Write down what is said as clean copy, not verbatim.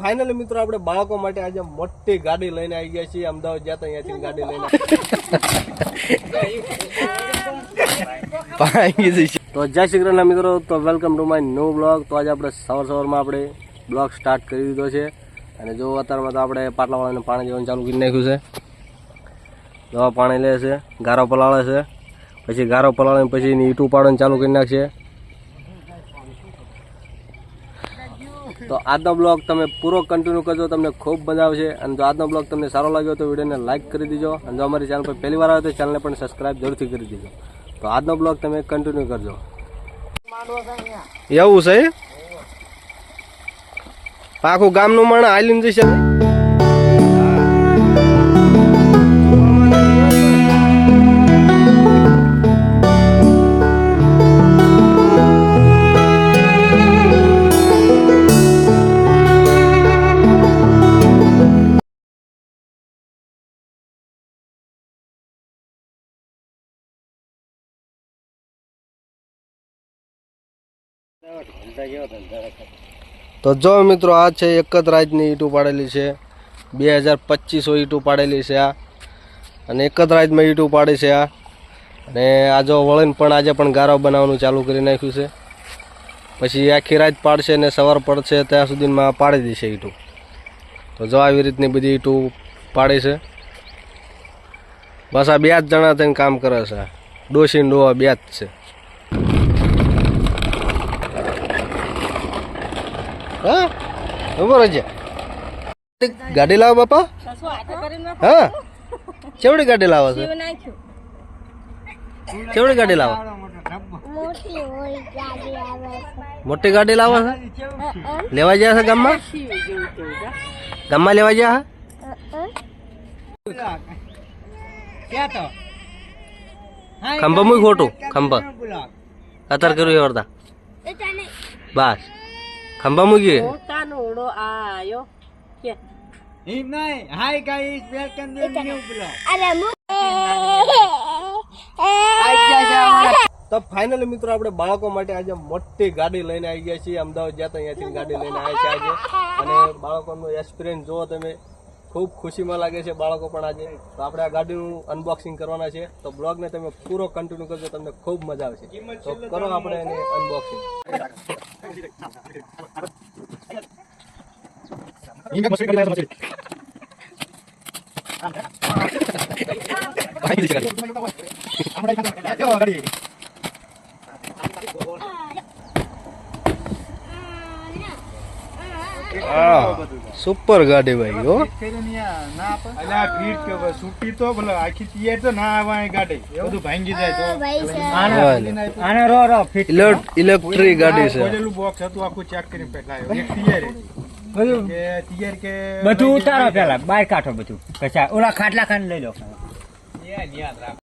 Finally મિત્રો આપણે બાળકો માટે આજે મોટી ગાડી લઈને આવી ગયા છીએ. અમદાવાદ જતા અહીંયાથી ગાડી લઈને તો જય શ્રી કૃષ્ણ મિત્રો. તો welcome to my new blog. તો આજે આપણે સવારમાં આપણે બ્લોગ સ્ટાર્ટ કરી દીધો છે. અને જો અત્યારમાં તો આપણે પાટલાવાળાને પાણી દેવાનું ચાલુ કરી નાખ્યું છે. દવા પાણી લે છે, ગારો પલાળે છે, પછી ગારો પલાળે પછી એની ઈંટું પાડવાનું ચાલુ કરી નાખશે. તો આજનો બ્લોગ તમે પૂરો કન્ટિન્યુ કરજો, તમને ખૂબ મજા આવશે. અને જો આજનો બ્લોગ તમને સારો લાગ્યો તો વિડીયોને લાઇક કરી દીજો. અને જો અમારી ચેનલ પર પહેલી વાર આવે તો ચેનલને પણ સબસ્ક્રાઈબ જરૂરથી કરી દીજો. તો આજનો બ્લોગ તમે કન્ટિન્યુ કરજો. એવું છે આખું ગામનું માણસ હાલીને જશે. તો જો મિત્રો આ છે એક જ રાતની ઈંટું પાડેલી છે. 2225 ઈંટું પાડેલી છે આ. અને એક જ રાતમાં ઈંટું પાડે છે આ. અને આ જો વળીને પણ આજે પણ ગારો બનાવવાનું ચાલુ કરી નાખ્યું છે. પછી આખી રાત પાડશે ને સવાર પડશે ત્યાં સુધીમાં પાડી દેશે ઈંટું. તો જો આવી રીતની બધી ઈંટું પાડે છે. બસ આ 2 જ જણા થઈને કામ કરે છે. ડોશી ને ડોવા 2 જ છે. હા બરોબર છે. ગાડી લાવો બાપા. હા ચેવડી ગાડી લાવો છે? ચેવડી ગાડી લાવો? મોટી ગાડી લાવો છે? લેવા ગયા છે ગામમાં? ગામમાં લેવા ગયા? ખંભા મુય ખોટું ખંભા અત્યારે કર્યું એ વરતા બસ ખંભા મૂકી તો ફાઇનલી મિત્રો આપણે બાળકો માટે આજે મોટી ગાડી લઈને આવી ગયા છીએ. અમદાવાદ જતા અહીંયાથી ગાડી લઈને આવ્યા છે આજે. અને બાળકોનો એક્સપિરિયન્સ જુઓ તમે, ખૂબ ખુશીમાં લાગે છે બાળકો પણ આજે. તો આપણે આ ગાડીનું અનબોક્સિંગ કરવાના છે. તો બ્લોગને તમે પૂરો કન્ટિન્યુ કરજો, તમને ખૂબ મજા આવશે. તો કરો આપણે એને અનબોક્સિંગ. સુપર ગાડી ભાઈ હો. ઇલેક્ટ્રિક ગાડી છે. બધું ઉતારો પેલા બાય કાઢો બધું પછી ઓલા ખાટલા ખાન લઈ લો.